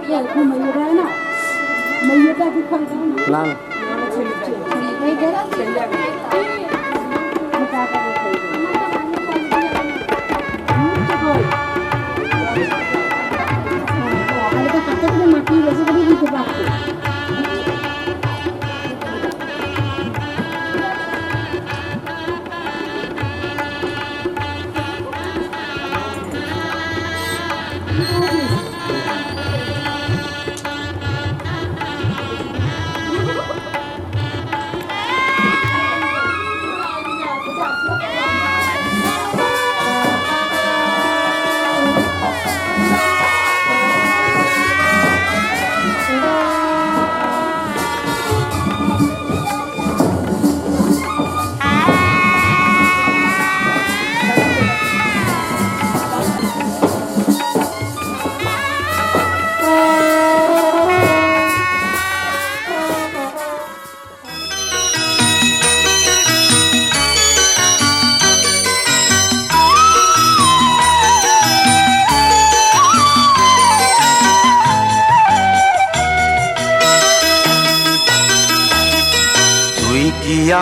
ঘুমাইয়ে দেয় না, মেয়েটা কি খাই দেয় না, না এই দেয় টাকা দিয়ে হাতে করে মাটি বেশি করে দিতে পারতো।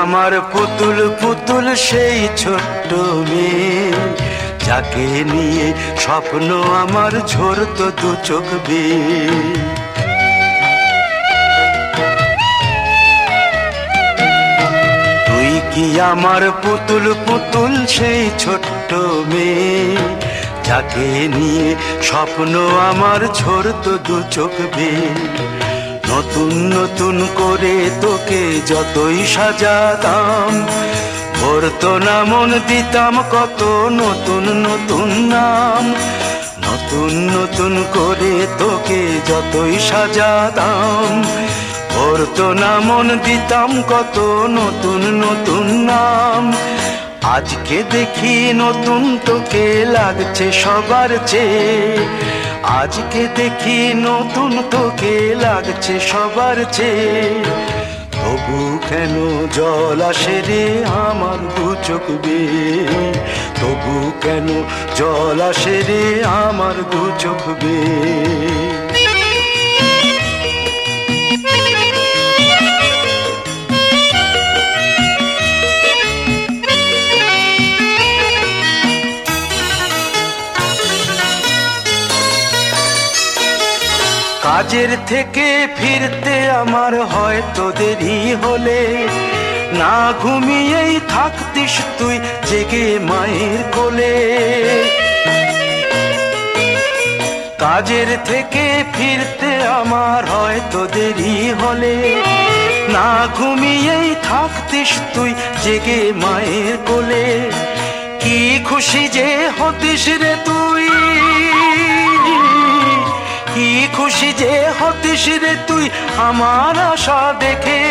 আমার পুতুল পুতুল সেই ছোট্ট মেয়ে, যাকে নিয়ে স্বপ্ন আমার ঝরতো দু চোখ বেয়ে। তুই কি আমার পুতুল পুতুল সেই ছোট্ট মেয়ে, যাকে নিয়ে স্বপ্ন আমার ঝরতো দু চোখ বেয়ে। নতুন নতুন করে তোকে যতই সাজাতাম, ভরতো না মন দিতাম কত নতুন নতুন নাম। নতুন নতুন করে তোকে যতই সাজাতাম, ভরতো না মন দিতাম কত নতুন নতুন নাম। আজকে দেখি নতুন তোকে লাগছে সবার চেয়ে, আজকে দেখি নতুন তোকে লাগছে সবার চেয়ে। তবু কেন জল আসে রে আমার দু চোখ বেয়ে, তবু কেন জল আসে রে আমার দু চোখ বেয়ে। কাজের থেকে ফিরতে আমার হয়তো দেরি হলে, না ঘুমিয়েই থাকতিস তুই জেগে মায়ের কোলে। কাজের থেকে ফিরতে আমার হয়তো দেরি হলে, না ঘুমিয়েই থাকতিস তুই জেগে মায়ের কোলে। কি খুশি যে হতিস রে তুই, কি খুশি যে হতিস রে তুই আমার আশা দেখে।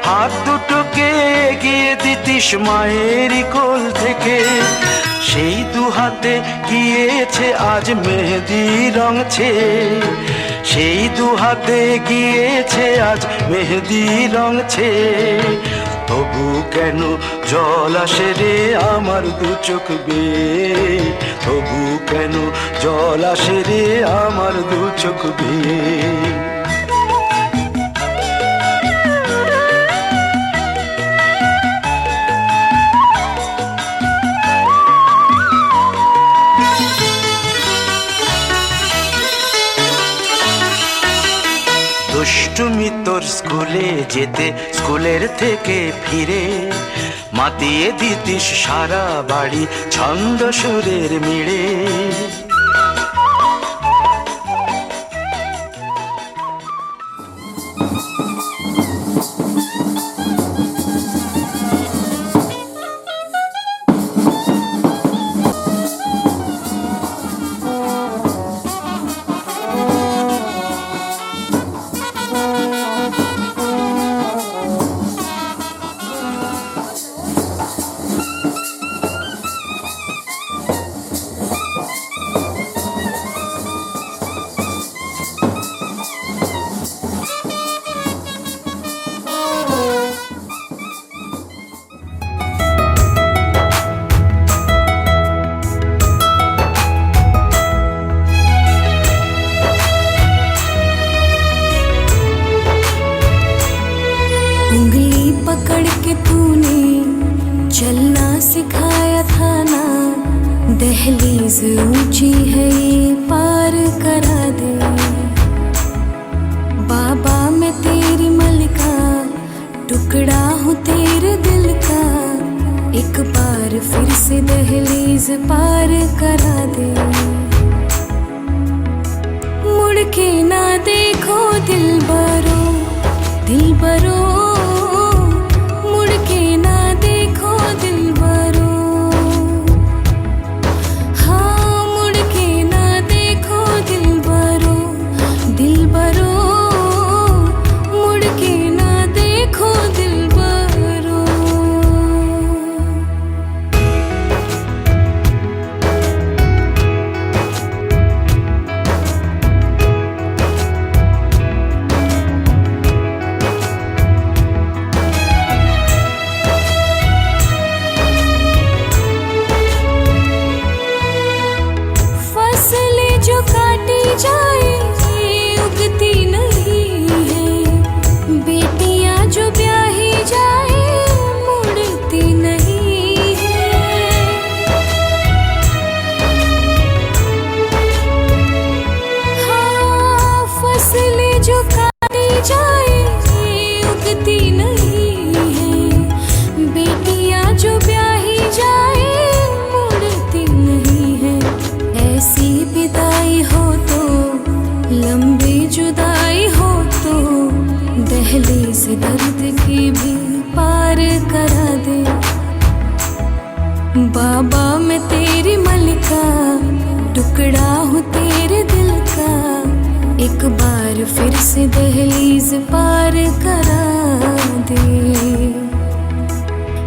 হাত দুটোকে এগিয়ে দিতিস মায়ের কোল থেকে, সেই দু হাতে গিয়েছে আজ মেহেদি রং ছেয়ে। সেই দু হাতে গিয়েছে আজ মেহেদি রং ছেয়ে। তবু কেন জল আসে রে আমার দু চোখ বেয়ে, তবু কেন জল আসে রে আমার দু চোখ বেয়ে। দুষ্টুমি তোর স্কুলে যেতে, স্কুলের থেকে ফিরে মাতিয়ে দিতিস সারা বাড়ি ছন্দ সুরের মিড়ে। पकड़ के तूने चलना सिखाया था ना, दहलीज ऊंची है ये पार करा दे। बाबा मैं तेरी मलिका, टुकड़ा हूँ तेरे दिल का, एक बार फिर से दहलीज पार करा दे। मुड़ के ना देखो दिलबरो, दिलबरो, मुड़ के ना देखो दिलबरो। हाँ मुड़ के ना देखो दिलबरो, दिलबरो, मुड़ के ना देखो दिलबरो। फसलें जो काटी जाए उगती नहीं है, बेटियां जो ब्याही जाए मुड़ती नहीं है। हाँ फसलें जो काटी जाए उगती नहीं है, बेटियां जो ब्याही जाए मुड़ती नहीं है। ऐसी विदाई हो तो, लंबी जुदाई हो तो, दहलीज दर्द की भी पार करा दे। बाबा मैं तेरी मलिका, टुकड़ा हूँ तेरे दिल का, एक बार फिर से दहलीज पार करा दे।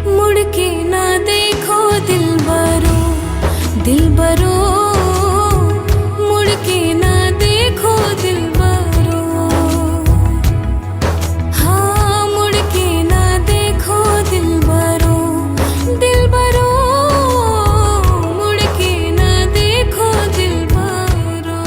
मुड़ के ना देखो दिलबरो, दिलबरो, मुड़ के ना देखो दिलबरो। हाँ मुड़ के ना देखो दिलबरो, दिलबरो, मुड़ के ना देखो दिलबरो।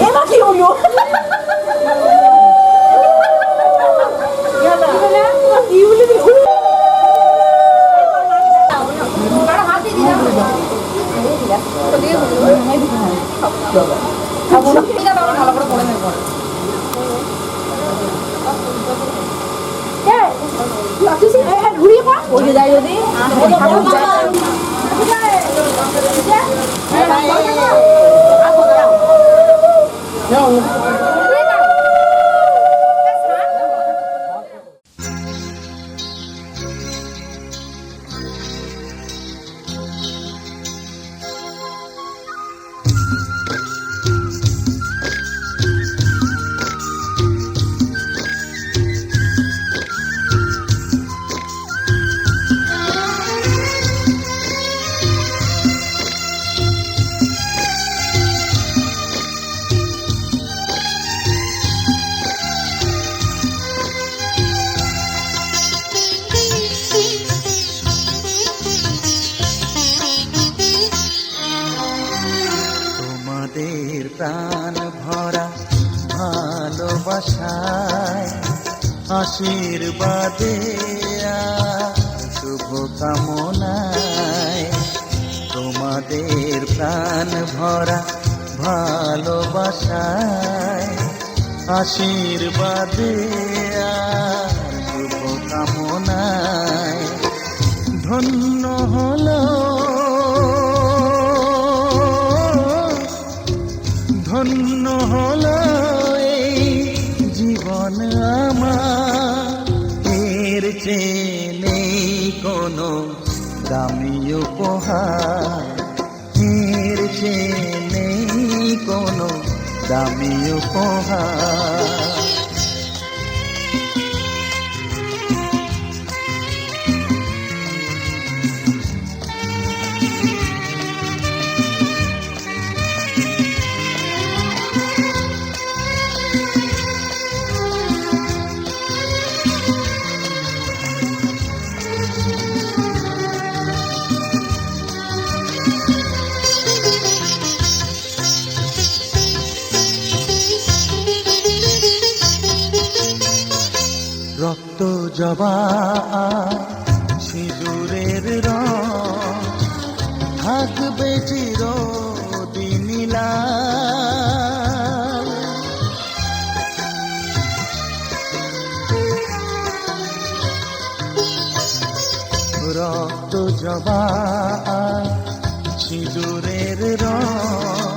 এবার কি হলো? ঘুরিয়ে পড় ওই যায় যদি প্রাণ ভরা ভালোবাসায় আশীর্বাদে শুভ কামনায় তোমাদের প্রাণ ভরা ভালোবাসায় আশীর্বাদে শুভ কামনায় ধন্য হলো ধন্য হলো এই জীবন আমার এর চেয়ে নেই কোনো দামি উপহার এর চেয়ে নেই কোনো দামি উপহার রক্ত জবা সিঁদুরের রং থাকবে চিরদিন লাল রক্ত জবা সিঁদুরের রং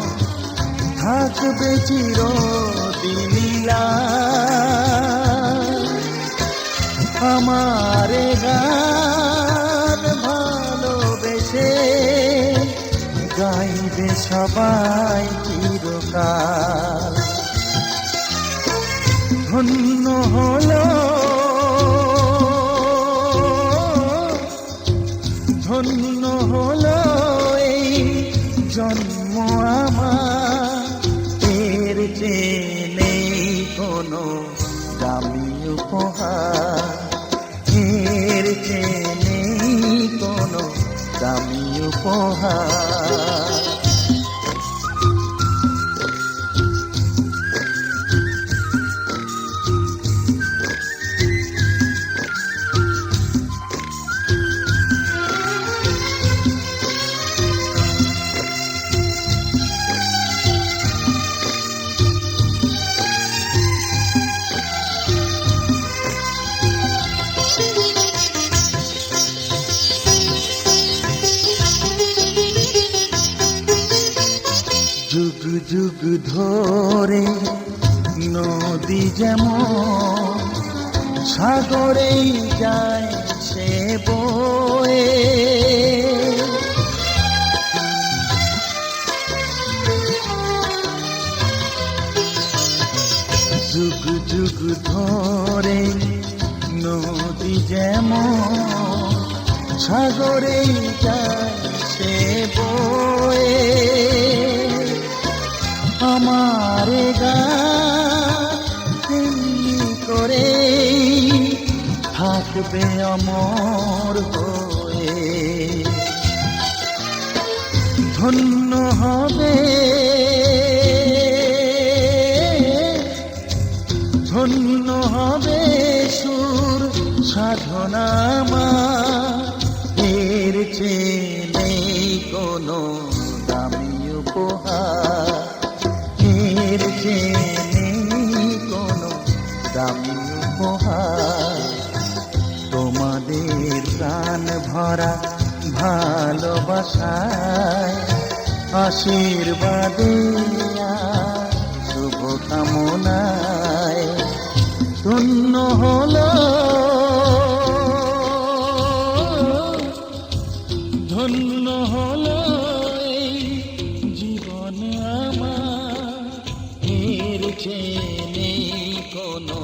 থাকবে চিরদিন লাল আমারে গান ভালোবেসে গাইবে সবাই চিরকাল ধন্য হলো ধন্য হলো এই জন্ম আমার এর চেয়ে নেই কোনো দামি উপহার এর চেয়ে নেই কোনো দামি উপহার যুগ যুগ ধরে নদী যেমন সাগরেই যায় সে বয়ে যুগ যুগ ধরে নদী যেমন সাগরেই যায় সে বয়ে আমারে গান তেমনি করে থাকবে অমর হয়ে। ধন্য হবে, ধন্য হবে সুর সাধনা আমার, এর চেয়ে নেই কোনো দামি উপহার, এর চেয়ে নেই কোনো দামি উপহার। তোমাদের প্রাণ ভরা ভালোবাসায়, আশীর্বাদে আর শুভ কামনায় ধন্য হলো, ধন্য হলো এই জীবন আমার, এর চেয়ে নেই কোনো